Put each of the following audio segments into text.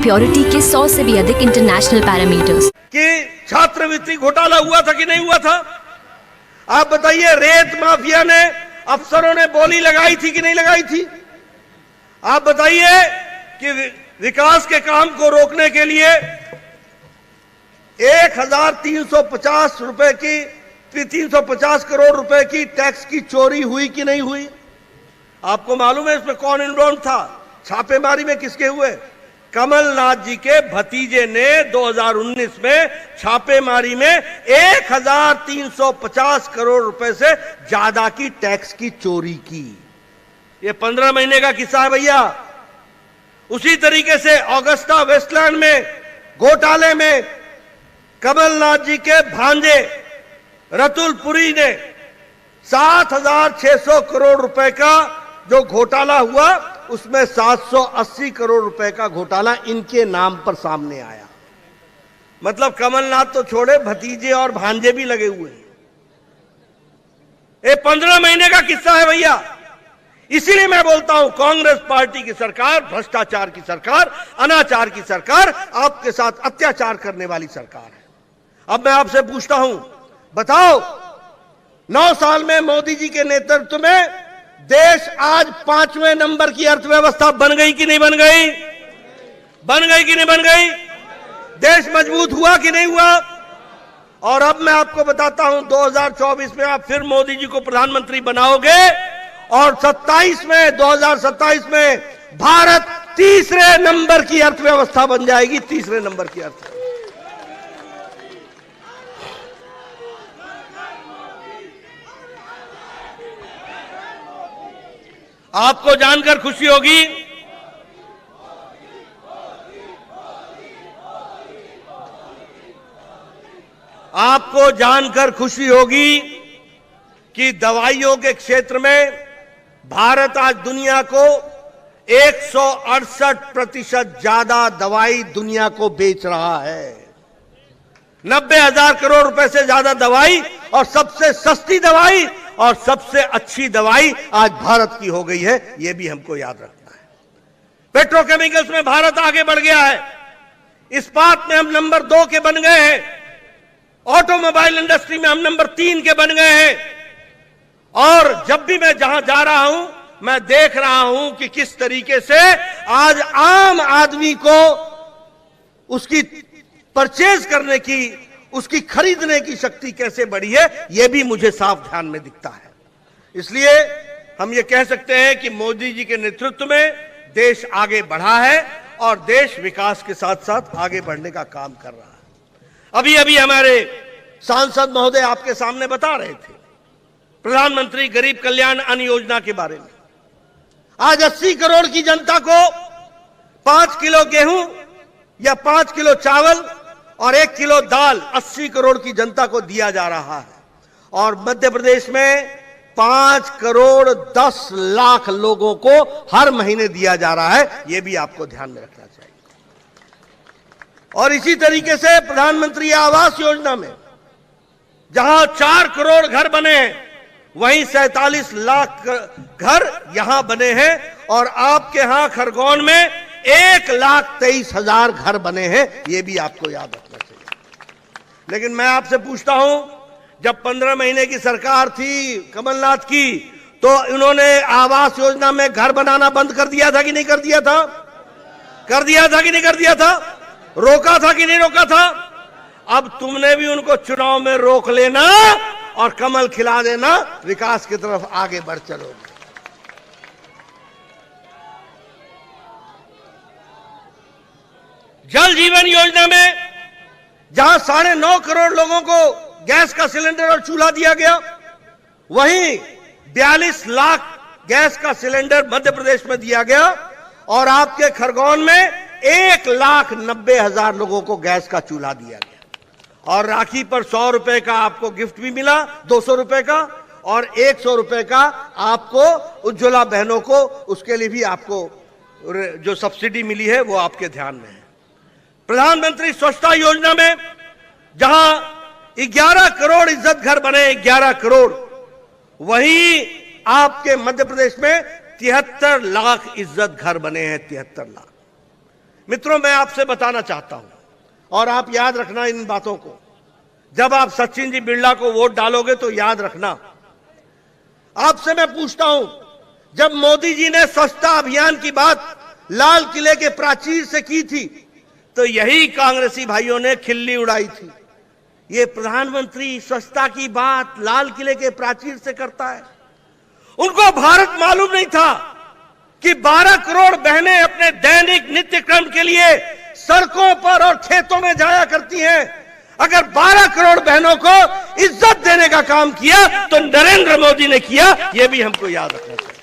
Purity के 100 से भी अधिक इंटरनेशनल पैरामीटर्स। कि छात्रवृत्ति घोटाला हुआ था कि नहीं हुआ था? आप बताइए, रेत माफिया ने, अफसरों ने बोली लगाई थी कि नहीं लगाई थी? आप बताइए कि विकास के काम को रोकने के लिए 1350 रुपए की 350 करोड़ रुपए की टैक्स की चोरी हुई कि नहीं हुई? आपको मालूम है इसमें कौन इन्वॉल्व था? छापेमारी में किसके हुए? कमलनाथ जी के भतीजे ने 2019 में छापेमारी में 1350 करोड़ रुपए से ज्यादा की टैक्स की चोरी की। ये 15 महीने का किस्सा है भैया। उसी तरीके से ऑगस्टा वेस्टलैंड में घोटाले में कमलनाथ जी के भांजे रतुल पुरी ने 7,600 करोड़ रुपए का जो घोटाला हुआ, उसमें 780 करोड़ रुपए का घोटाला इनके नाम पर सामने आया। मतलब कमलनाथ तो छोड़े, भतीजे और भांजे भी लगे हुए हैं। ये 15 महीने का किस्सा है भैया। इसीलिए मैं बोलता हूं, कांग्रेस पार्टी की सरकार भ्रष्टाचार की सरकार, अनाचार की सरकार, आपके साथ अत्याचार करने वाली सरकार है। अब मैं आपसे पूछता हूं, बताओ 9 साल में मोदी जी के नेतृत्व में देश आज 5वें नंबर की अर्थव्यवस्था बन गई कि नहीं बन गई? बन गई कि नहीं बन गई? देश मजबूत हुआ कि नहीं हुआ? और अब मैं आपको बताता हूं, 2024 में आप फिर मोदी जी को प्रधानमंत्री बनाओगे और 2027 में भारत तीसरे नंबर की अर्थव्यवस्था बन जाएगी। तीसरे नंबर की अर्थव्यवस्था। आपको जानकर खुशी होगी, आपको जानकर खुशी होगी कि दवाइयों के क्षेत्र में भारत आज दुनिया को 168% ज्यादा दवाई दुनिया को बेच रहा है। 90,000 करोड़ रुपए से ज्यादा दवाई, और सबसे सस्ती दवाई और सबसे अच्छी दवाई आज भारत की हो गई है। यह भी हमको याद रखना है। पेट्रोकेमिकल्स में भारत आगे बढ़ गया है। इस्पात में हम नंबर 2 के बन गए हैं। ऑटोमोबाइल इंडस्ट्री में हम नंबर 3 के बन गए हैं। और जब भी मैं जहां जा रहा हूं, मैं देख रहा हूं कि किस तरीके से आज आम आदमी को उसकी परचेज करने की, उसकी खरीदने की शक्ति कैसे बढ़ी है, यह भी मुझे साफ ध्यान में दिखता है। इसलिए हम ये कह सकते हैं कि मोदी जी के नेतृत्व में देश आगे बढ़ा है और देश विकास के साथ साथ आगे बढ़ने का काम कर रहा है। अभी अभी हमारे सांसद महोदय आपके सामने बता रहे थे प्रधानमंत्री गरीब कल्याण अन्न योजना के बारे में। आज 80 करोड़ की जनता को 5 किलो गेहूं या 5 किलो चावल और 1 किलो दाल 80 करोड़ की जनता को दिया जा रहा है। और मध्य प्रदेश में 5 करोड़ 10 लाख लोगों को हर महीने दिया जा रहा है। यह भी आपको ध्यान में रखना चाहिए। और इसी तरीके से प्रधानमंत्री आवास योजना में जहां 4 करोड़ घर बने हैं, वहीं 47 लाख घर यहां बने हैं। और आपके यहां खरगोन में 1,23,000 घर बने हैं। यह भी आपको याद रखना चाहिए। लेकिन मैं आपसे पूछता हूं, जब 15 महीने की सरकार थी कमलनाथ की, तो इन्होंने आवास योजना में घर बनाना बंद कर दिया था कि नहीं कर दिया था? कर दिया था कि नहीं कर दिया था? रोका था कि नहीं रोका था? अब तुमने भी उनको चुनाव में रोक लेना और कमल खिला देना, विकास की तरफ आगे बढ़ चलोगे। जल जीवन योजना में जहां 9.5 करोड़ लोगों को गैस का सिलेंडर और चूल्हा दिया गया, वहीं 42 लाख गैस का सिलेंडर मध्य प्रदेश में दिया गया। और आपके खरगोन में 1,90,000 लोगों को गैस का चूल्हा दिया गया। और राखी पर 100 रुपए का आपको गिफ्ट भी मिला, 200 रुपए का, और 100 रुपए का आपको उज्ज्वला बहनों को, उसके लिए भी आपको जो सब्सिडी मिली है वो आपके ध्यान में है। प्रधानमंत्री स्वच्छता योजना में जहां 11 करोड़ इज्जत घर बने, 11 करोड़, वहीं आपके मध्य प्रदेश में 73 लाख इज्जत घर बने हैं। 73 लाख। मित्रों, मैं आपसे बताना चाहता हूं और आप याद रखना इन बातों को। जब आप सचिन जी बिरला को वोट डालोगे तो याद रखना, आपसे मैं पूछता हूं, जब मोदी जी ने स्वच्छता अभियान की बात लाल किले के प्राचीर से की थी तो यही कांग्रेसी भाइयों ने खिल्ली उड़ाई थी। ये प्रधानमंत्री स्वच्छता की बात लाल किले के प्राचीर से करता है। उनको भारत मालूम नहीं था कि 12 करोड़ बहनें अपने दैनिक नित्य क्रम के लिए सड़कों पर और खेतों में जाया करती हैं। अगर 12 करोड़ बहनों को इज्जत देने का काम किया तो नरेंद्र मोदी ने किया, यह भी हमको याद रखना चाहिए।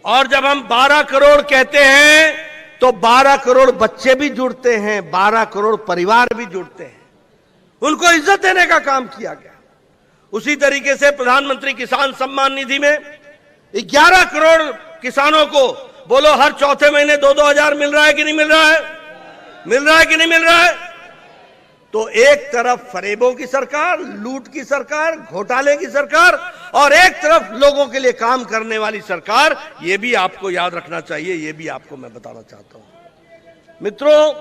और जब हम 12 करोड़ कहते हैं तो 12 करोड़ बच्चे भी जुड़ते हैं, 12 करोड़ परिवार भी जुड़ते हैं। उनको इज्जत देने का काम किया गया। उसी तरीके से प्रधानमंत्री किसान सम्मान निधि में 11 करोड़ किसानों को बोलो हर चौथे महीने 2-2 हजार मिल रहा है कि नहीं मिल रहा है? मिल रहा है कि नहीं मिल रहा है? तो एक तरफ फरेबों की सरकार, लूट की सरकार, घोटाले की सरकार, और एक तरफ लोगों के लिए काम करने वाली सरकार। यह भी आपको याद रखना चाहिए, यह भी आपको मैं बताना चाहता हूं। मित्रों,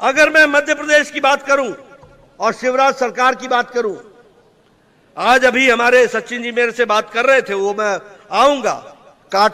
अगर मैं मध्य प्रदेश की बात करूं और शिवराज सरकार की बात करूं, आज अभी हमारे सचिन जी मेरे से बात कर रहे थे, वो मैं आऊंगा काट